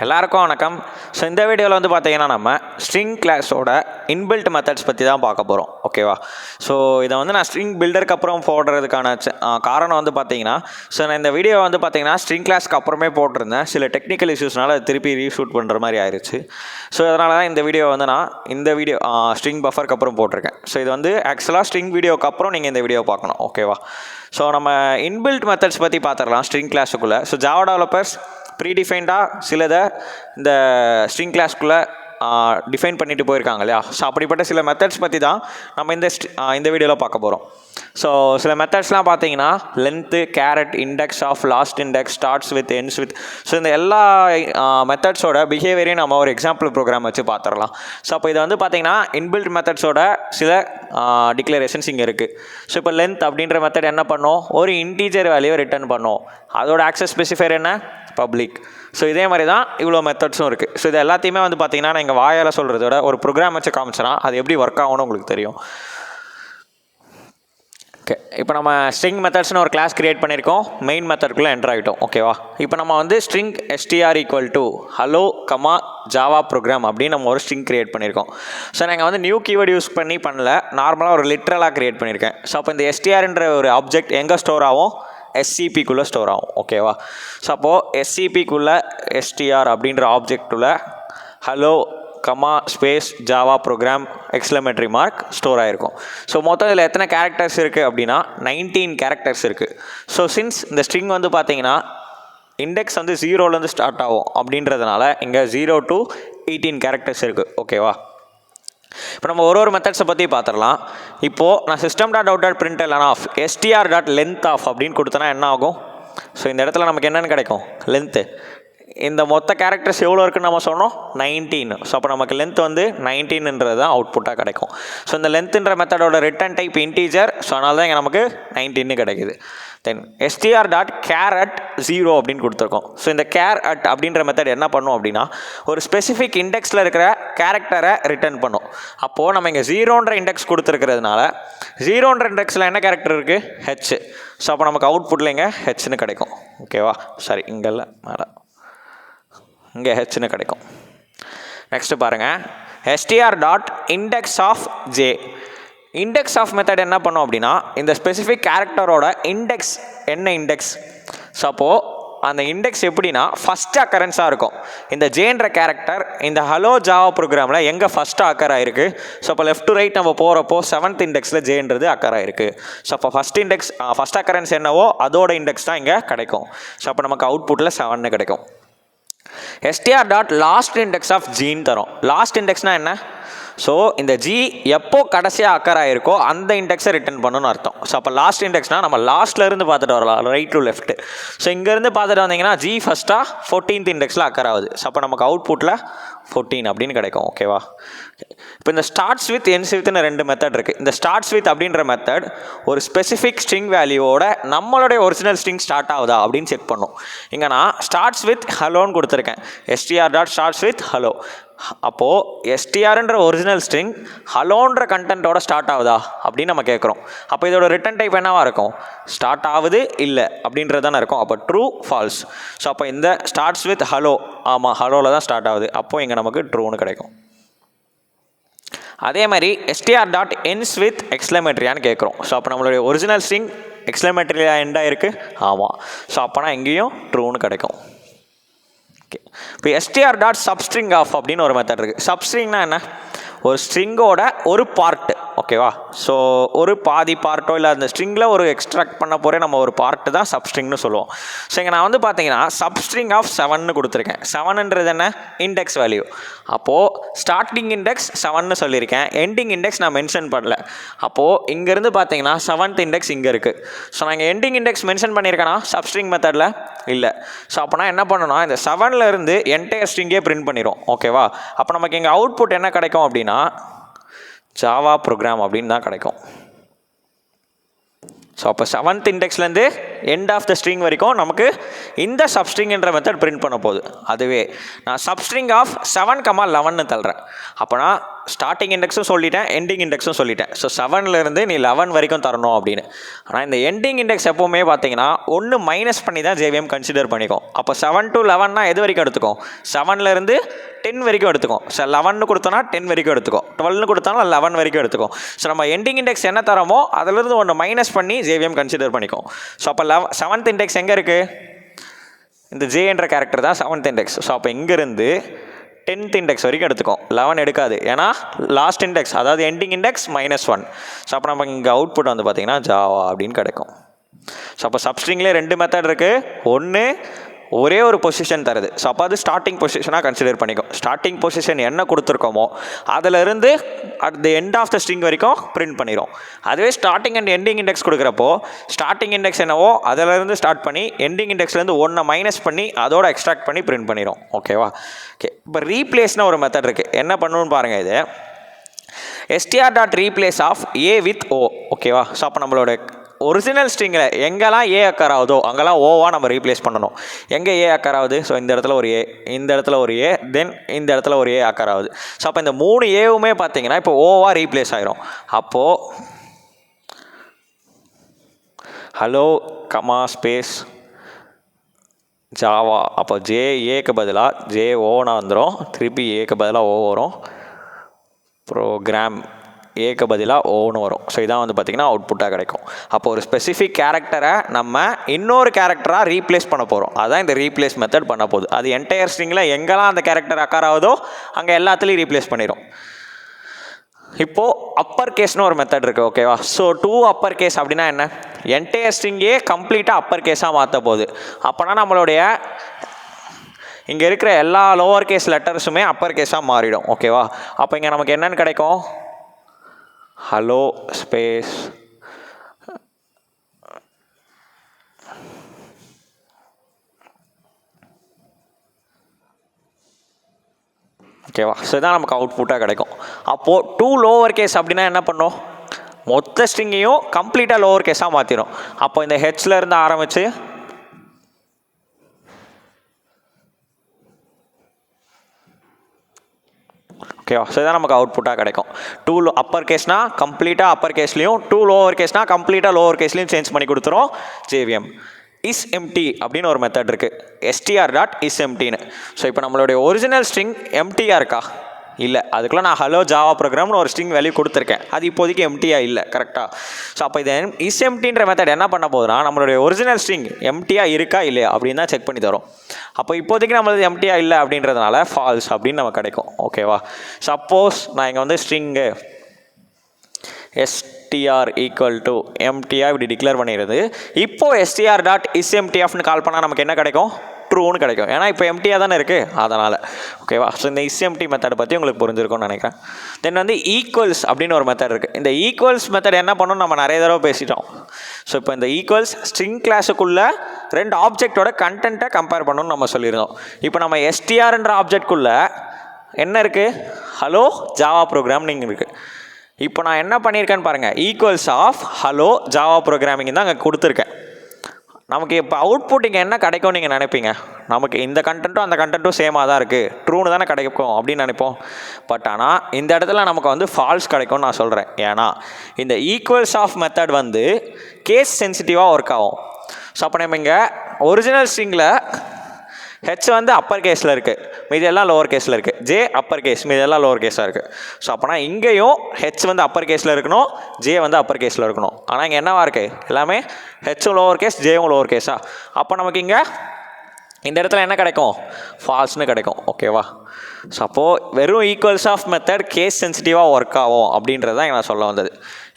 எல்லாருக்கும் வணக்கம். ஸோ இந்த வீடியோவில் வந்து பார்த்தீங்கன்னா நம்ம ஸ்ட்ரிங் கிளாஸோட இன்பில்ட் மெத்தட்ஸ் பற்றி தான் பார்க்க போகிறோம். ஓகேவா? ஸோ இதை வந்து நான் ஸ்ட்ரிங் பில்டருக்கு அப்புறம் போடுறதுக்கான காரணம் வந்து பார்த்தீங்கன்னா, ஸோ நான் இந்த வீடியோ வந்து பார்த்தீங்கன்னா ஸ்ட்ரிங் கிளாஸ்க்கு அப்புறமே போட்டிருந்தேன். சில டெக்னிக்கல் இஷ்யூஸ்னால திருப்பி ரீஷூட் பண்ணுற மாதிரி ஆயிடுச்சு. ஸோ அதனால தான் இந்த வீடியோ வந்து நான் இந்த வீடியோ ஸ்ட்ரிங் பஃபருக்கு அப்புறம் போட்டிருக்கேன். ஸோ இது வந்து ஆக்சுவலாக ஸ்ட்ரிங் வீடியோக்கு அப்புறம் நீங்கள் இந்த வீடியோ பார்க்கணும். ஓகேவா? ஸோ நம்ம இன்பில்ட் மெத்தட்ஸ் பற்றி பார்த்துடலாம் ஸ்ட்ரிங் கிளாஸுக்குள்ளே. ஸோ ஜாவா டெவலப்பர்ஸ் ப்ரீடிஃபைன்டாக சிலதை இந்த ஸ்ட்ரிங் கிளாஸ்க்குள்ளே டிஃபைன் பண்ணிட்டு போயிருக்காங்க இல்லையா? ஸோ அப்படிப்பட்ட சில மெத்தட்ஸ் பற்றி தான் நம்ம இந்த வீடியோவில் பார்க்க போகிறோம். ஸோ சில மெத்தட்ஸ்லாம் பார்த்தீங்கன்னா length, char at, index of, last index, starts with, ends with. So இந்த எல்லா மெத்தட்ஸோட பிஹேவியரையும் நம்ம ஒரு எக்ஸாம்பிள் ப்ரோக்ராம் வச்சு பார்த்துடலாம். ஸோ அப்போ இது வந்து பார்த்தீங்கன்னா இன்பில்ட் மெத்தட்ஸோட சில டிக்ளரேஷன்ஸ் இங்கே இருக்குது. ஸோ இப்போ லென்த் அப்படின்ற மெத்தட் என்ன பண்ணோம்? ஒரு இன்டீஜர் வேல்யூவை ரிட்டர்ன் பண்ணோம். அதோட ஆக்சஸ் ஸ்பெசிஃபையர் என்ன? பப்ளிக். ஸோ இதே மாதிரி தான் இவ்வளோ மெத்தட்ஸும் இருக்குது. ஸோ இது எல்லாத்தையுமே வந்து பார்த்தீங்கன்னா நான் எங்கள் வாயால் சொல்கிறதோட ஒரு ப்ரோக்ராம் வச்சு காமிச்சேன்னா அது எப்படி ஒர்க் ஆகும்னு உங்களுக்கு தெரியும். ஓகே, இப்போ நம்ம ஸ்ட்ரிங் மெத்தட்ஸ்னு ஒரு கிளாஸ் கிரியேட் பண்ணியிருக்கோம். மெயின் மெத்தட்குள்ளே என்டர் ஆகிட்டோம். ஓகேவா? இப்போ நம்ம வந்து string str equal to hello comma Java program அப்படின்னு நம்ம ஒரு ஸ்ட்ரிங் கிரியேட் பண்ணியிருக்கோம். ஸோ நாங்கள் வந்து நியூ கீவேர்டு யூஸ் பண்ணல, நார்மலாக ஒரு லிட்ரலாக கிரியேட் பண்ணியிருக்கேன். ஸோ அப்போ இந்த strன்ற ஒரு ஆப்ஜெக்ட் எங்கே ஸ்டோர் ஆகும்? SCPக்குள்ளே ஸ்டோர் ஆகும். ஓகேவா? ஸோ அப்போது SCPக்குள்ளே str அப்படின்ற ஆப்ஜெக்டுள்ள hello comma space Java program exclamatory mark store ஆகிருக்கும். ஸோ மொத்தம் இதில் எத்தனை கேரக்டர்ஸ் இருக்குது அப்படின்னா 19 கேரக்டர்ஸ் இருக்குது. ஸோ சின்ஸ் இந்த ஸ்ட்ரிங் வந்து பார்த்தீங்கன்னா இண்டெக்ஸ் வந்து 0லேருந்து ஸ்டார்ட் ஆகும் அப்படின்றதுனால இங்கே 0 to 18 கேரக்டர்ஸ் இருக்குது. ஓகேவா? இப்போ நம்ம ஒரு மெத்தட்ஸை பற்றி பார்த்துடலாம். இப்போது நான் system.out.println ஆஃப் str.length ஆஃப் அப்படின்னு கொடுத்தனா என்ன ஆகும்? ஸோ இந்த இடத்துல நமக்கு என்னென்னு கிடைக்கும்? லென்த்து. இந்த மொத்த கேரக்டர்ஸ் எவ்வளோ இருக்குன்னு நம்ம சொன்னோம்? 19. ஸோ அப்போ நமக்கு லென்த் வந்து 19ன்றது தான் அவுட்புட்டாக கிடைக்கும். ஸோ இந்த லென்த்துன்ற மெத்தடோட ரிட்டர்ன் டைப் இன்டீஜர். ஸோ அதனால தான் இங்கே நமக்கு 19 கிடைக்குது. தென் str.carAt 0 அப்படின்னு கொடுத்துருக்கோம். ஸோ இந்த carAt அப்படின்ற மெத்தட் என்ன பண்ணும் அப்படின்னா ஒரு ஸ்பெசிஃபிக் இண்டெக்ஸில் இருக்கிற கேரக்டரை ரிட்டர்ன் பண்ணும். அப்போது நம்ம இங்கே 0ன்ற இண்டெக்ஸ் கொடுத்துருக்கிறதுனால 0ன்ற இண்டெக்ஸில் என்ன கேரக்டர் இருக்குது? H. ஸோ அப்போ நமக்கு அவுட்புட்டில் இங்கே Hன்னு கிடைக்கும். ஓகேவா? சாரி, இங்கே இல்லை, மேலே இங்கே Hன்னு கிடைக்கும். நெக்ஸ்ட்டு பாருங்கள், str.index of j. Index of method என்ன பண்ணோம் அப்படின்னா இந்த ஸ்பெசிஃபிக் கேரக்டரோட இண்டெக்ஸ் என்ன இண்டெக்ஸ்? ஸோ அப்போது அந்த இண்டெக்ஸ் எப்படின்னா ஃபஸ்ட் அக்கரன்ஸாக இருக்கும். இந்த ஜேன்ற கேரக்டர் இந்த ஹலோ ஜாவா ப்ரோக்ராமில் எங்கே ஃபஸ்ட்டு அக்கர் ஆகிருக்கு? ஸோ அப்போ லெஃப்ட் டு ரைட் நம்ம போகிறப்போ 7th இண்டெக்ஸில் ஜேன்றது அக்கர் ஆகிருக்கு. ஸோ அப்போ ஃபஸ்ட் அக்கரன்ஸ் என்னவோ அதோட இண்டெக்ஸ் தான் இங்கே கிடைக்கும். ஸோ அப்போ நமக்கு அவுட்புட்டில் 7 கிடைக்கும். str.last index ஆஃப் ஜின்னு தரும். லாஸ்ட் இண்டெக்ஸ்னால் என்ன? ஸோ இந்த ஜி எப்போ கடைசியாக அக்கர் ஆகிருக்கோ அந்த இண்டெக்ஸை ரிட்டர்ன் பண்ணணும்னு அர்த்தம். ஸோ அப்போ லாஸ்ட் இண்டெக்ஸ்னால் நம்ம லாஸ்ட்லேருந்து பார்த்துட்டு வரலாம், ரைட் டு லெஃப்ட்டு. ஸோ இங்கேருந்து பார்த்துட்டு வந்தீங்கன்னா ஜி ஃபஸ்ட்டாக 14th இண்டெக்ஸில் அக்கர் ஆகுது. ஸோ அப்போ நமக்கு அவுட்புட்டில் 14 அப்படின்னு கிடைக்கும். ஓகேவா? இப்போ இந்த ஸ்டார்ட்ஸ் வித், எண்ட்ஸ் வித்னு 2 மெத்தட் இருக்குது. இந்த ஸ்டார்ட்ஸ் வித் அப்படின்ற மெத்தட் ஒரு ஸ்பெசிஃபிக் ஸ்ட்ரிங் வேல்யூவோட நம்மளுடைய ஒரிஜினல் ஸ்ட்ரிங் ஸ்டார்ட் ஆகுதா அப்படின்னு செக் பண்ணும். இங்கே நான் ஸ்டார்ட்ஸ் வித் ஹலோன்னு கொடுத்துருக்கேன். str.starts with hello. அப்போது str ஒரிஜினல் ஸ்ட்ரிங் ஹலோன்ற கண்டென்ட்டோட ஸ்டார்ட் ஆகுதா அப்படின்னு நம்ம கேட்குறோம். அப்போ இதோட ரிட்டன் டைப் என்னவாக இருக்கும்? ஸ்டார்ட் ஆகுது இல்லை அப்படின்றது தானே இருக்கும். அப்போ ட்ரூ, ஃபால்ஸ். ஸோ அப்போ இந்த ஸ்டார்ட்ஸ் வித் ஹலோ, ஆமாம் ஹலோவில் தான் ஸ்டார்ட் ஆகுது. அப்போது இங்கே நமக்கு ட்ரூன்னு கிடைக்கும். அதே மாதிரி str.ends with எக்ஸ்க்ளமேட்டரியான்னு கேட்குறோம். ஸோ அப்போ நம்மளுடைய ஒரிஜினல் ஸ்ட்ரிங் எக்ஸ்க்ளமேட்டரியா எண்டாக இருக்குது. ஆமாம். ஸோ அப்போனா இங்கேயும் ட்ரூன்னு கிடைக்கும். ஓகே, இப்போ str.substring ஆஃப் அப்படின்னு ஒரு மெத்தட் இருக்குது. சப்ஸ்ட்ரிங்னா என்ன? ஒரு ஸ்ட்ரிங்கோட ஒரு பார்ட்டு. ஓகேவா? ஸோ ஒரு பாதி பார்ட்டோ இல்லை அந்த ஸ்ட்ரிங்கில் ஒரு எக்ஸ்ட்ராக்ட் பண்ண போகிறே நம்ம ஒரு பார்ட்டு தான் சப்ஸ்ட்ரிங்னு சொல்லுவோம். ஸோ இங்கே நான் வந்து பார்த்தீங்கன்னா சப்ஸ்ட்ரிங் ஆஃப் 7ன்னு கொடுத்துருக்கேன். 7ன்றது என்ன? Index value. அப்போது ஸ்டார்டிங் இண்டெக்ஸ் 7ன்னு சொல்லியிருக்கேன், எண்டிங் இண்டெக்ஸ் நான் மென்ஷன் பண்ணல. அப்போது இங்கேருந்து பார்த்தீங்கன்னா 7th இண்டெக்ஸ் இங்கே இருக்குது. ஸோ நான் இங்கே எண்டிங் இண்டெக்ஸ் மென்ஷன் பண்ணியிருக்கேன்னா சப்ஸ்ட்ரிங் மெத்தடில் இல்லை. ஸோ அப்போனா என்ன பண்ணணும்னா இந்த 7லேருந்து என்டையர் ஸ்ட்ரிங்கே பிரிண்ட் பண்ணிடும். ஓகேவா? அப்போ நமக்கு இங்கே அவுட்புட் என்ன கிடைக்கும் அப்படின்னா ஜாவா ப்ரோக்ராம் அப்படின்னு தான் கிடைக்கும். ஸோ அப்போ 7th இண்டெக்ஸ்லேருந்து எண்ட் ஆஃப் த ஸ்ட்ரிங் வரைக்கும் நமக்கு இந்த சப்ஸ்ட்ரிங்ன்ற மெத்தட் பிரிண்ட் பண்ண போகுது. அதுவே நான் சப்ஸ்ட்ரிங் ஆஃப் 7,11 தள்ளுறேன். அப்போனா ஸ்டார்டிங் இண்டெக்ஸும் சொல்லிட்டேன், எண்டிங் இண்டெக்ஸும் சொல்லிட்டேன். ஸோ 7லேருந்து நீ 11 வரைக்கும் தரணும் அப்படின்னு. ஆனால் இந்த எண்டிங் இண்டெக்ஸ் எப்போவுமே பார்த்தீங்கன்னா ஒன்று மைனஸ் பண்ணி தான் JVM கன்சிடர் பண்ணிக்கும். அப்போ 7 to 11னா எது வரைக்கும் எடுத்துக்கும்? 7லேருந்து 10 வரைக்கும் எடுத்துக்கும். ஸோ 11 கொடுத்தோன்னா 10 வரைக்கும் எடுத்துக்கும், 12 கொடுத்தாலும் 11 வரைக்கும் எடுத்துக்கும். ஸோ நம்ம எண்டிங் இண்டெக்ஸ் என்ன தரமோ அதிலிருந்து ஒன்று மைனஸ் பண்ணி JVM கன்சிடர் பண்ணிக்கும். ஸோ அப்போ 7th இண்டெக்ஸ் எங்கே இருக்குது? இந்த J என்ற கேரக்டர் தான் 7th இண்டெக்ஸ். ஸோ அப்போ இங்கேருந்து 10th இண்டெக்ஸ் வரைக்கும் எடுத்துக்கும். 11 எடுக்காது, ஏன்னா லாஸ்ட் இண்டெக்ஸ் அதாவது எண்டிங் இண்டெக்ஸ் -1. ஸோ அப்போ நம்ம இங்கே அவுட்புட் வந்து பார்த்திங்கன்னா ஜாவா அப்படின்னு கிடைக்கும். ஸோ அப்போ சப்ஸ்ட்ரிங்லேயே 2 மெத்தட் இருக்குது. ஒன்று ஒரே ஒரு பொசிஷன் தருது. ஸோ அப்போ அது ஸ்டார்டிங் பொசிஷனாக கன்சிடர் பண்ணிக்கும். ஸ்டார்டிங் பொசிஷன் என்ன கொடுத்துருக்கோமோ அதிலிருந்து at the end of the string வரைக்கும் பிரிண்ட் பண்ணிடும். அதுவே ஸ்டார்டிங் அண்ட் எண்டிங் இண்டெக்ஸ் கொடுக்குறப்போ ஸ்டார்டிங் இண்டெக்ஸ் என்னவோ அதிலிருந்து ஸ்டார்ட் பண்ணி எண்டிங் இண்டெக்ஸ்லேருந்து ஒன்றை மைனஸ் பண்ணி அதோட எக்ஸ்ட்ராக்ட் பண்ணி பிரிண்ட் பண்ணிடும். ஓகேவா? ஓகே, இப்போ ரீப்ளேஸ்னு ஒரு மெத்தட் இருக்குது. என்ன பண்ணணும்னு பாருங்கள். இது str.replace of a with o. ஓகேவா? ஸோ அப்போ நம்மளோட ஒரிஜினல் ஸ்ட்ரிங்கில் எங்கெல்லாம் ஏ அக்கர் ஆகுதோ அங்கெல்லாம் ஓவாக நம்ம ரீப்ளேஸ் பண்ணணும். எங்கே ஏ அக்கர் ஆகுது? ஸோ இந்த இடத்துல ஒரு ஏ, இந்த இடத்துல ஒரு ஏ, தென் இந்த இடத்துல ஒரு ஏ அக்கர் ஆகுது. ஸோ அப்போ இந்த 3 ஏவுமே பார்த்தீங்கன்னா இப்போ ஓவாக ரீப்ளேஸ் ஆகிரும். அப்போது ஹலோ கமா ஸ்பேஸ் ஜாவா, அப்போ ஏக்கு பதிலாக ஜே ஓனா வந்துடும், திருப்பி ஏக்கு பதிலாக ஓ வரும், ப்ரோக்ராம் ஏக்கு பதிலாக ஓன்னு வரும். ஸோ இதான் வந்து பார்த்திங்கன்னா அவுட்புட்டாக கிடைக்கும். அப்போ ஒரு ஸ்பெசிஃபிக் கேரக்டரை நம்ம இன்னொரு கேரக்டராக ரீப்ளேஸ் பண்ண போகிறோம். அதுதான் இந்த ரீப்ளேஸ் மெத்தட் பண்ண போகுது. அது என்டையர் ஸ்ட்ரிங்கில் எங்கெல்லாம் அந்த கேரக்டர் அக்கர் ஆகுதோ அங்கே எல்லாத்துலேயும் ரீப்ளேஸ் பண்ணிடும். இப்போது அப்பர் கேஸ்னு ஒரு மெத்தட் இருக்குது. ஓகேவா? ஸோ 2 அப்பர் கேஸ் அப்படின்னா என்ன? என்டையர் ஸ்ட்ரிங்கே கம்ப்ளீட்டாக அப்பர் கேஸாக மாற்ற போகுது. அப்போனா நம்மளுடைய இங்கே இருக்கிற எல்லா லோவர் கேஸ் லெட்டர்ஸுமே அப்பர் கேஸாக மாறிடும். ஓகேவா? அப்போ இங்கே நமக்கு என்னென்னு கிடைக்கும்? ஹலோ ஸ்பேஸ் ஓகேவா? ஸோ இதான் நமக்கு அவுட்புட்டாக கிடைக்கும். அப்போது 2 லோவர் கேஸ் அப்படின்னா என்ன பண்ணும்? மொத்த ஸ்ட்ரிங்கையும் கம்ப்ளீட்டாக லோவர் கேஸாக மாற்றிடும். அப்போ இந்த ஹெச்ல இருந்து ஆரம்பித்து ஓகேவா? ஸோ இதான் நமக்கு அவுட்புட்டாக கிடைக்கும். 2 அப்பர் கேஸ்னால் கம்ப்ளீட்டாக அப்பர் கேஸ்லேயும், 2 லோவர் கேஸ்னால் கம்ப்ளீட்டாக லோவர் கேஸ்லேயும் சேஞ்ச் பண்ணி கொடுத்துரும் JVM. isEmpty அப்படின்னு ஒரு மெத்தட் இருக்குது, str.isEmptyன்னு. ஸோ இப்போ நம்மளுடைய ஒரிஜினல் ஸ்ட்ரிங் எம்டியாக இருக்கா? இல்லை. அதுக்குள்ளே நான் ஹலோ ஜாவா ப்ரோக்ராம்னு ஒரு ஸ்ட்ரிங் வேல்யூ கொடுத்துருக்கேன். அது இப்போதைக்கு எம்டியாக இல்லை. கரெக்டாக? ஸோ அப்போ இது isEmptyன்ற மெத்தட் என்ன பண்ண போகுதுன்னா நம்மளுடைய ஒரிஜினல் ஸ்ட்ரிங் எம்டியாக இருக்கா இல்லையா அப்படின்னு தான் செக் பண்ணி தரும். அப்போ இப்போதைக்கு நம்மளது எம்டியாக இல்லை அப்படின்றதுனால ஃபால்ஸ் அப்படின்னு நமக்கு கிடைக்கும். ஓகேவா? சப்போஸ் நான் இங்கே வந்து ஸ்ட்ரிங்கு str ஈக்குவல் டு எம்டியாக இப்படி டிக்ளேர் பண்ணிடுது. இப்போது str.isEmptyன்னு கால் பண்ணால் நமக்கு என்ன கிடைக்கும்? ட்ரூன்னு கிடைக்கும். ஏன்னா இப்போ எம்டியாக தானே இருக்குது, அதனால். ஓகேவா? ஸோ இந்த isEmpty மெத்தடை பற்றி உங்களுக்கு புரிஞ்சிருக்கும்னு நினைக்கிறேன். தென் வந்து ஈக்குவல்ஸ் அப்படின்னு ஒரு மெத்தட் இருக்குது. இந்த ஈக்குவல்ஸ் மெத்தட் என்ன பண்ணணும் நம்ம நிறைய தடவை பேசிட்டோம். ஸோ இப்போ இந்த ஈக்குவல்ஸ் ஸ்ட்ரிங் கிளாஸுக்குள்ளே 2 ஆப்ஜெக்டோட கண்டென்ட்டை கம்பேர் பண்ணணும்னு நம்ம சொல்லியிருந்தோம். இப்போ நம்ம strன்ற ஆப்ஜெக்ட்குள்ளே என்ன இருக்குது? ஹலோ ஜாவா ப்ரோக்ராமிங் இருக்குது. இப்போ நான் என்ன பண்ணியிருக்கேன்னு பாருங்கள், equals of hello Java programming தான் அங்கே கொடுத்துருக்கேன். நமக்கு இப்போ அவுட்புட் இங்கே என்ன கிடைக்கும் நீங்கள் நினைப்பீங்க? நமக்கு இந்த கண்டென்ட்டும் அந்த கண்டென்ட்டும் சேமாக தான் இருக்குது, ட்ரூன்னு தானே கிடைக்கும் அப்படின்னு நினைப்போம். பட் ஆனால் இந்த இடத்துல நமக்கு வந்து ஃபால்ஸ் கிடைக்கும்னு நான் சொல்கிறேன். ஏன்னா இந்த ஈக்குவல்ஸ் ஆஃப் மெத்தட் வந்து கேஸ் சென்சிட்டிவாக ஒர்க் ஆகும். ஸோ அப்போ நம்ம இங்கே ஒரிஜினல் ஸ்ட்ரிங்கில் ஹெச் வந்து அப்பர் கேஸில் இருக்குது, மீது எல்லாம் லோவர் கேஸில் இருக்குது. ஜே அப்பர் கேஸ், மீது எல்லாம் லோவர் கேஸாக இருக்குது. ஸோ அப்போனா இங்கேயும் ஹெச் வந்து அப்பர் கேஸில் இருக்கணும், ஜே வந்து அப்பர் கேஸில் இருக்கணும். ஆனால் இங்கே என்னவா இருக்குது? எல்லாமே ஹெச்சும் லோவர் கேஸ், ஜேவும் லோவர் கேஸா. அப்போ நமக்கு இங்கே இந்த இடத்துல என்ன கிடைக்கும்? ஃபால்ஸ்னு கிடைக்கும். ஓகேவா? ஸோ அப்போது வெறும் ஈக்குவல்ஸ் ஆஃப் மெத்தட் கேஸ் சென்சிட்டிவாக ஒர்க் ஆகும் அப்படின்றது தான் நான் சொல்ல வந்தது.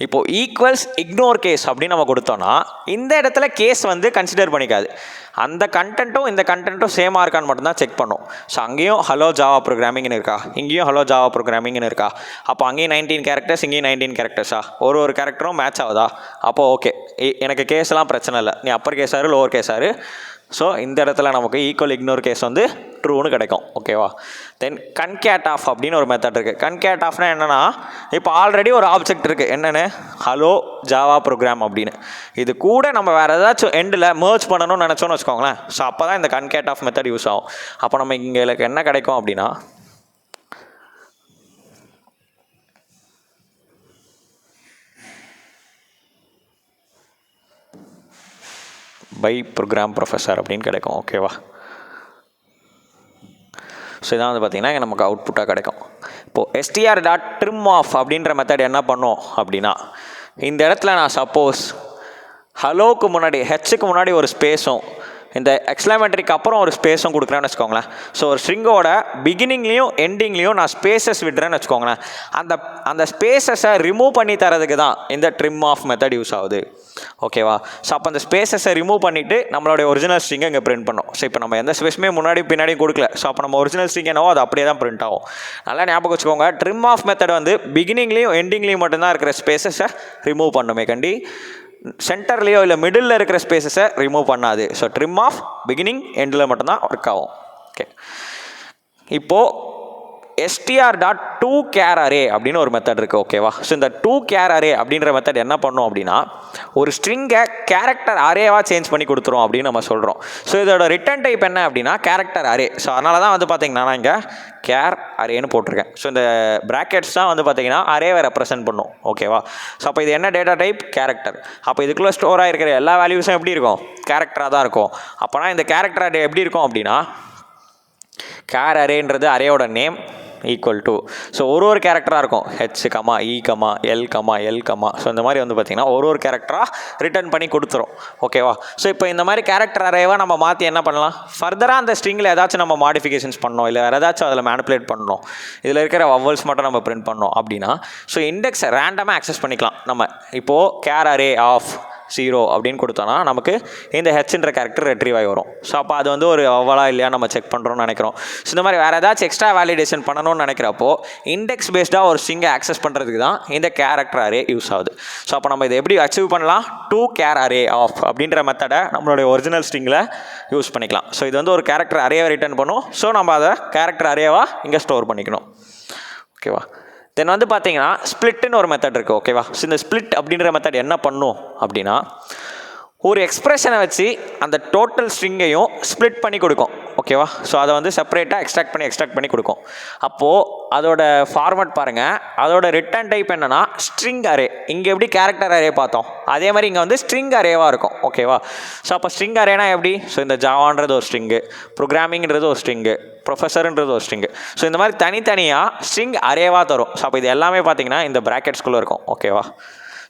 இப்போது ஈக்குவல்ஸ் இக்னோர் கேஸ் அப்படின்னு நம்ம கொடுத்தோன்னா இந்த இடத்துல கேஸ் வந்து கன்சிடர் பண்ணிக்காது. அந்த கண்டென்ட்டும் இந்த கண்டென்ட்டும் சேமாக இருக்கான்னு மட்டும்தான் செக் பண்ணும். ஸோ அங்கேயும் ஹலோ ஜாவா ப்ரோக்ராமிங்னு இருக்கா, இங்கேயும் ஹலோ ஜாவா ப்ரோக்ராமிங்னு இருக்கா. அப்போ அங்கேயும் 19 கேரக்டர்ஸ், இங்கேயும் 19 கேரக்டர்ஸா, ஒரு கேரக்டரும் மேட்ச் ஆகுதா? அப்போது ஓகே, எனக்கு கேஸ்லாம் பிரச்சனை இல்லை, நீ அப்பர் கேஸாரு லோவர் கேஸாரு ஸோ இந்த இடத்துல நமக்கு ஈக்குவல் இக்னோர் கேஸ் வந்து ட்ரூன்னு கிடைக்கும். ஓகேவா? தென் கன்கேட் ஆஃப் அப்படின்னு ஒரு மெத்தட் இருக்குது. கன்கேட் ஆஃப்னா என்னென்னா, இப்போ ஆல்ரெடி ஒரு ஆப்ஜெக்ட் இருக்குது, என்னென்னு ஹலோ ஜாவா ப்ரோக்ராம் அப்படின்னு. இது கூட நம்ம வேறு ஏதாச்சும் எண்டில் மர்ஜ் பண்ணணும்னு நினச்சோன்னு வச்சுக்கோங்களேன். ஸோ அப்போ தான் இந்த கன்கேட் ஆஃப் மெத்தட் யூஸ் ஆகும். அப்போ நம்ம இங்கே என்ன கிடைக்கும் அப்படின்னா, பை ப்ரோக்ராம் ப்ரொஃபஸர் அப்படின்னு கிடைக்கும். ஓகேவா? ஸோ இதான் வந்து பார்த்திங்கன்னா இங்கே நமக்கு அவுட்புட்டாக கிடைக்கும். இப்போது str.trim off அப்படின்ற மெத்தட் என்ன பண்ணும் அப்படின்னா, இந்த இடத்துல நான் சப்போஸ் ஹலோக்கு முன்னாடி ஹெச்சுக்கு முன்னாடி ஒரு ஸ்பேஸும் இந்த எக்ஸ்க்ளமேட்டரிக்கு அப்புறம் ஒரு ஸ்பேஸும் கொடுக்குறேன்னு வச்சுக்கோங்களேன். ஸோ ஒரு ஸ்ட்ரிங்கோட பிகினிங்லேயும் எண்டிங்லேயும் நான் ஸ்பேசஸ் விடுறேன்னு வச்சுக்கோங்களேன். அந்த ஸ்பேசஸை ரிமூவ் பண்ணி தரதுக்கு தான் இந்த ட்ரிம் ஆஃப் மெத்தட் யூஸ் ஆகுது. ஓகேவா? ஸோ அப்போ அந்த ஸ்பேசஸை ரிமூவ் பண்ணிவிட்டு நம்மளுடைய ஒரிஜினல் ஸ்ட்ரிங்கை இங்கே பிரிண்ட் பண்ணோம். ஸோ இப்போ நம்ம எந்த ஸ்பேஸுமே முன்னாடி பின்னாடி கொடுக்கல. ஸோ அப்போ நம்ம ஒரிஜினல் ஸ்ட்ரிங் என்னவோ அது அப்படியே தான் பிரிண்ட் ஆகும். நல்லா ஞாபகம் வச்சுக்கோங்க, ட்ரிம் ஆஃப் மெத்தட் வந்து பிகினிங்லேயும் எண்டிங்லேயும் மட்டும்தான் இருக்கிற ஸ்பேசஸை ரிமூவ் பண்ணுமே கண்டி சென்டர்லேயோ இல்லை மிடில் இருக்கிற ஸ்பேசஸை ரிமூவ் பண்ணாது. ஸோ ட்ரிம் ஆஃப் பிகினிங் எண்டில் மட்டும்தான் ஒர்க் ஆகும். ஓகே, இப்போது str.toCharArray அப்படின்னு ஒரு மெத்தட் இருக்குது. ஓகேவா? ஸோ இந்த toCharArray அப்படின்ற மெத்தட் என்ன பண்ணும் அப்படின்னா, ஒரு ஸ்ட்ரிங்கை கேரக்டர் அரேவாக சேஞ்ச் பண்ணி கொடுத்துரும் அப்படின்னு நம்ம சொல்கிறோம். ஸோ இதோட ரிட்டர்ன் டைப் என்ன அப்படின்னா கேரக்டர் அரே. ஸோ அதனால தான் வந்து பார்த்தீங்கன்னா நான் இங்கே கேர் அரேன்னு போட்டிருக்கேன். ஸோ இந்த ப்ராக்கெட்ஸ் தான் வந்து பார்த்தீங்கன்னா அரேவை ரெப்ரசென்ட் பண்ணும். ஓகேவா? ஸோ அப்போ இது என்ன டேட்டா டைப்? கேரக்டர். அப்போ இதுக்குள்ளே ஸ்டோர் ஆகிருக்கிற எல்லா வேல்யூஸும் எப்படி இருக்கும்? கேரக்டராக தான் இருக்கும். அப்போனா இந்த கேரக்டர் அரே எப்படி இருக்கும் அப்படின்னா, கேர் அரேன்றது அரேயோட நேம் ஈக்குவல் டு, ஸோ ஒரு கேரக்டராக இருக்கும், H comma E comma L comma L comma. So இந்த மாதிரி வந்து பார்த்திங்கன்னா ஒரு கேரக்டராக ரிட்டர்ன் பண்ணி கொடுத்துரும். ஓகேவா? ஸோ இப்போ இந்த மாதிரி கேரக்டர் அரேவாக நம்ம மாற்றி என்ன பண்ணலாம், ஃபர்தராக அந்த ஸ்ட்ரிங்கில் ஏதாச்சும் நம்ம மாடிஃபிகேஷன்ஸ் பண்ணோம், இல்லை வேறு ஏதாச்சும் அதில் மேனிப்புலேட் பண்ணணும், இதில் இருக்கிற வவல்ஸ் மட்டும் நம்ம பிரிண்ட் பண்ணோம் அப்படின்னா, ஸோ இண்டெக்ஸை ரேண்டமாக ஆக்சஸ் பண்ணிக்கலாம் நம்ம. இப்போது கேர் அரே ஆஃப் 0 அப்படின்னு கொடுத்தோன்னா நமக்கு இந்த ஹெச்ன்ற கேரக்டர் ரெட்ரீவ் ஆகி வரும். ஸோ அப்போ அது வந்து ஒரு அவ்வளோ இல்லையா நம்ம செக் பண்ணுறோம்னு நினைக்கிறோம். ஸோ இந்த மாதிரி வேறு ஏதாச்சும் எக்ஸ்ட்ரா வேலிடேஷன் பண்ணணும்னு நினைக்கிறப்போ இண்டெக்ஸ் பேஸ்டாக ஒரு ஸ்ட்ரிங்கை ஆக்சஸ் பண்ணுறதுக்கு தான் இந்த கேரக்டர் அரே யூஸ் ஆகுது. ஸோ அப்போ நம்ம இதை எப்படி அச்சீவ் பண்ணலாம்? toCharArray ஆஃப் அப்படின்ற மெத்தடை நம்மளுடைய ஒரிஜினல் ஸ்ட்ரிங்கில் யூஸ் பண்ணிக்கலாம். ஸோ இது வந்து ஒரு கேரக்டர் அரேவை ரிட்டர்ன் பண்ணும். ஸோ நம்ம அதை கேரக்டர் அரேவாக இங்கே ஸ்டோர் பண்ணிக்கணும். ஓகேவா? தென் வந்து பார்த்தீங்கன்னா ஸ்ப்ளிட்னு ஒரு மெத்தட் இருக்குது. ஓகேவா? ஸோ இந்த ஸ்ப்ளிட் அப்படின்ற மெத்தட் என்ன பண்ணும் அப்படின்னா, ஒரு எக்ஸ்பிரஷனை வச்சு அந்த டோட்டல் ஸ்ட்ரிங்கையும் ஸ்ப்ளிட் பண்ணி கொடுக்கும். ஓகேவா? ஸோ அதை வந்து செப்பரேட்டாக எக்ஸ்ட்ராக்ட் பண்ணி கொடுக்கும். அப்போது அதோட ஃபார்மட் பாருங்கள், அதோட ரிட்டர்ன் டைப் என்னென்னா ஸ்ட்ரிங் அரே. இங்கே எப்படி கேரக்டர் அரே பார்த்தோம், அதே மாதிரி இங்கே வந்து ஸ்ட்ரிங் அரேவாக இருக்கும். ஓகேவா? ஸோ அப்போ ஸ்ட்ரிங் அரேனா எப்படி? ஸோ இந்த ஜாவான்றது ஒரு ஸ்ட்ரிங்கு, ப்ரோக்ராமிங்கிறது ஒரு ஸ்ட்ரிங்கு, ப்ரொஃபஸர்ன்றது ஒரு ஸ்ட்ரிங்கு. ஸோ இந்த மாதிரி தனித்தனியாக ஸ்ட்ரிங் அரேவாக தரும். ஸோ அப்போ இது எல்லாமே பார்த்தீங்கன்னா இந்த ப்ராக்கெட்ஸ்குள்ளே இருக்கும். ஓகேவா?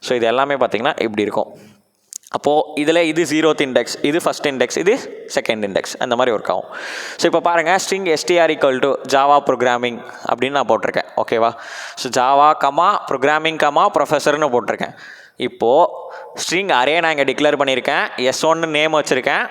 ஸோ இது எல்லாமே பார்த்தீங்கன்னா இப்படி இருக்கும். அப்போது இதில் இது 0th இண்டெக்ஸ், இது ஃபஸ்ட் இண்டெக்ஸ், இது செகண்ட் இண்டெக்ஸ், அந்த மாதிரி ஒர்க் ஆகும். ஸோ இப்போ பாருங்கள், string str equal to Java programming அப்படின்னு நான் போட்டிருக்கேன். ஓகேவா? So Java comma programming comma ப்ரொஃபஸர்னு போட்டிருக்கேன். இப்போது ஸ்ட்ரிங் அரே நான் இங்கே டிக்ளேர் பண்ணியிருக்கேன், S1 நேம் வச்சுருக்கேன்.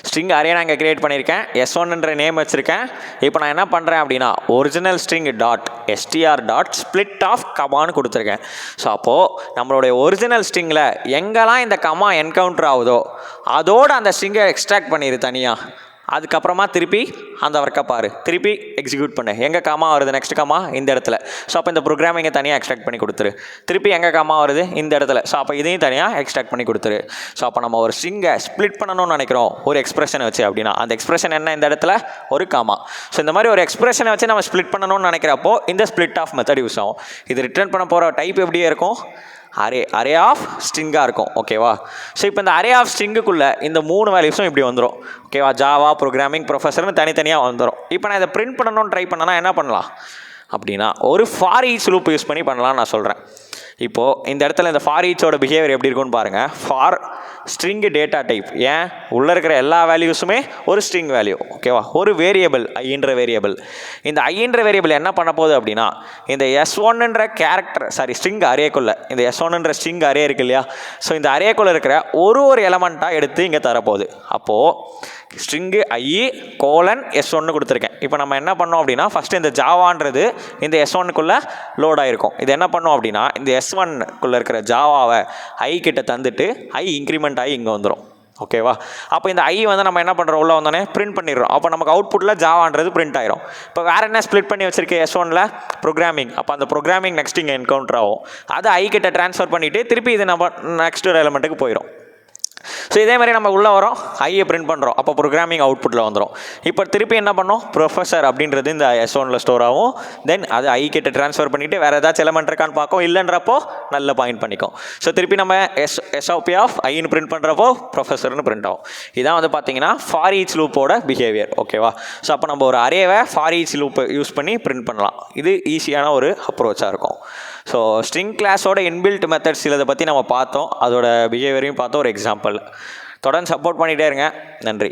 ஸ்ட்ரிங் அரே நான் இங்கே கிரியேட் பண்ணியிருக்கேன், S1ன்ற நேம் வச்சுருக்கேன். இப்போ நான் என்ன பண்ணுறேன் அப்படின்னா original string dot str dot split of கமான்னு கொடுத்துருக்கேன். ஸோ அப்போது நம்மளுடைய ஒரிஜினல் ஸ்ட்ரிங்கில் எங்கெல்லாம் இந்த கமா என்கவுண்டர் ஆகுதோ அதோடு அந்த ஸ்ட்ரிங்கை எக்ஸ்ட்ராக்ட் பண்ணிடு தனியாக. அதுக்கப்புறமா திருப்பி அந்த ஒர்க்கை பாரு, திருப்பி எக்ஸிக்யூட் பண்ணு. எங்கே காமா வருது, நெக்ஸ்ட் காமா இந்த இடத்துல. ஸோ அப்போ இந்த ப்ரோக்ராமிங்கை தனியாக எக்ஸ்ட்ராக்ட் பண்ணி கொடுத்துரு. திருப்பி எங்கே காமா வருது, இந்த இடத்துல. ஸோ அப்போ இதையும் தனியாக எக்ஸ்ட்ராக்ட் பண்ணி கொடுத்துரு. ஸோ அப்போ நம்ம ஒரு ஸ்ட்ரிங்கை ஸ்ப்ளிட் பண்ணணும்னு நினைக்கிறோம் ஒரு எக்ஸ்பிரஷனை வச்சு அப்படின்னா அந்த எக்ஸ்பிரஷன் என்ன, இந்த இடத்துல ஒரு காமா. ஸோ இந்த மாதிரி ஒரு எக்ஸ்பிரஷனை வச்சு நம்ம ஸ்ப்ளிட் பண்ணணும்னு நினைக்கிறப்போ இந்த ஸ்ப்ளிட் ஆஃப் மெத்தட் யூஸ் ஆகும். இது ரிட்டர்ன் பண்ண போகிற டைப் எப்படியே இருக்கும், அரே ஆஃப் ஸ்ட்ரிங்காக இருக்கும். ஓகேவா? ஸோ இப்போ இந்த அரே ஆஃப் ஸ்ட்ரிங்குக்குள்ளே இந்த 3 வேல்யூஸும் இப்படி வந்துடும். ஓகேவா? ஜாவா ப்ரோக்ராமிங் ப்ரொஃபஸர்னு தனித்தனியாக வந்துடும். இப்போ நான் இதை பிரிண்ட் பண்ணணும்னு ட்ரை பண்ணனா என்ன பண்ணலாம் அப்படின்னா ஒரு ஃபார் ஈச் லூப் யூஸ் பண்ணி பண்ணலாம்னு நான் சொல்கிறேன். இப்போது இந்த இடத்துல இந்த ஃபார் ஈச்சோட பிஹேவியர் எப்படி இருக்குன்னு பாருங்கள். ஃபார் ஸ்ட்ரிங்கு டேட்டா டைப், ஏன் உள்ளே இருக்கிற எல்லா வேல்யூஸுமே ஒரு ஸ்ட்ரிங் வேல்யூ. ஓகேவா? ஒரு வேரியபிள் ஐன்ற வேரியபிள். இந்த ஐன்ற வேரியபிள் என்ன பண்ண போகுது அப்படின்னா இந்த S1ன்ற கேரக்டர் ஸ்ட்ரிங் அரேக்குள்ளே இந்த S1ன்ற ஸ்ட்ரிங் அரே இருக்கு இல்லையா, ஸோ இந்த அரேக்குள்ளே இருக்கிற ஒரு எலமெண்ட்டாக எடுத்து இங்கே தரப்போகுது. அப்போது ஸ்ட்ரிங்கு ஐ கோலன் S1 கொடுத்துருக்கேன். இப்போ நம்ம என்ன பண்ணோம் அப்படின்னா ஃபஸ்ட்டு இந்த ஜாவான்றது இந்த S1க்குள்ளே லோட் ஆகிருக்கும். இது என்ன பண்ணோம் அப்படின்னா இந்த S1க்குள்ளே இருக்கிற ஜாவாவை ஐ கிட்ட தந்துட்டு ஐ இன்க்ரிமெண்ட் ஆகி இங்கே வந்துடும். ஓகேவா? அப்போ இந்த ஐ வந்து நம்ம என்ன பண்ணுறோம், உள்ளே வந்தோடனே பிரிண்ட் பண்ணிடுறோம். அப்போ நமக்கு அவுட்புட்டில் ஜாவான்றது பிரிண்ட் ஆயிரும். இப்போ வேறு என்ன ஸ்ப்ளிட் பண்ணி வச்சிருக்கேன் S1ல் ப்ரோக்ராமிங். அப்போ அந்த ப்ரோக்ராமிங் நெக்ஸ்ட் இங்கே என்கவுண்டர் ஆகும். அதை ஐ கிட்ட ட்ரான்ஸ்ஃபர் பண்ணிவிட்டு திருப்பி இது நம்ம நெக்ஸ்ட் ஒரு எலிமெண்ட்டுக்கு போயிடும். ஸோ இதே மாதிரி நம்ம உள்ளே வரோம், ஐயை பிரிண்ட் பண்ணுறோம். அப்போ ப்ரோக்ராமிங் அவுட்புட்டில் வந்துடும். இப்போ திருப்பி என்ன பண்ணோம், ப்ரொஃபஸர் அப்படின்றது இந்த S1ல் ஸ்டோர் ஆகும். தென் அது ஐ கிட்ட ட்ரான்ஸ்ஃபர் பண்ணிவிட்டு வேறு ஏதாச்சும் எலிமெண்ட் இருக்கான்னு பார்க்கும். இல்லைன்றப்போ நல்ல பாயிண்ட் பண்ணிக்கும். ஸோ திருப்பி நம்ம எஸ்ஓபி ஆஃப் ஐன்னு பிரிண்ட் பண்ணுறப்போ ப்ரொஃபஸர்னு பிரிண்ட் ஆகும். இதான் வந்து பார்த்தீங்கன்னா ஃபார் ஈச் லூப்போட பிஹேவியர். ஓகேவா? ஸோ அப்போ நம்ம ஒரு அரேவை ஃபார் ஈச் லூப்பை யூஸ் பண்ணி பிரிண்ட் பண்ணலாம். இது ஈஸியான ஒரு அப்ரோச்சாக இருக்கும். ஸோ ஸ்ட்ரிங் கிளாஸோட இன்பில்ட் மெத்தட்ஸ் இதை பற்றி நம்ம பார்த்தோம். அதோட பிஹேவியரையும் பார்த்தோம் ஒரு எக்ஸாம்பிள். தொடர்ந்து சப்போர்ட் பண்ணிகிட்டே இருங்க. நன்றி.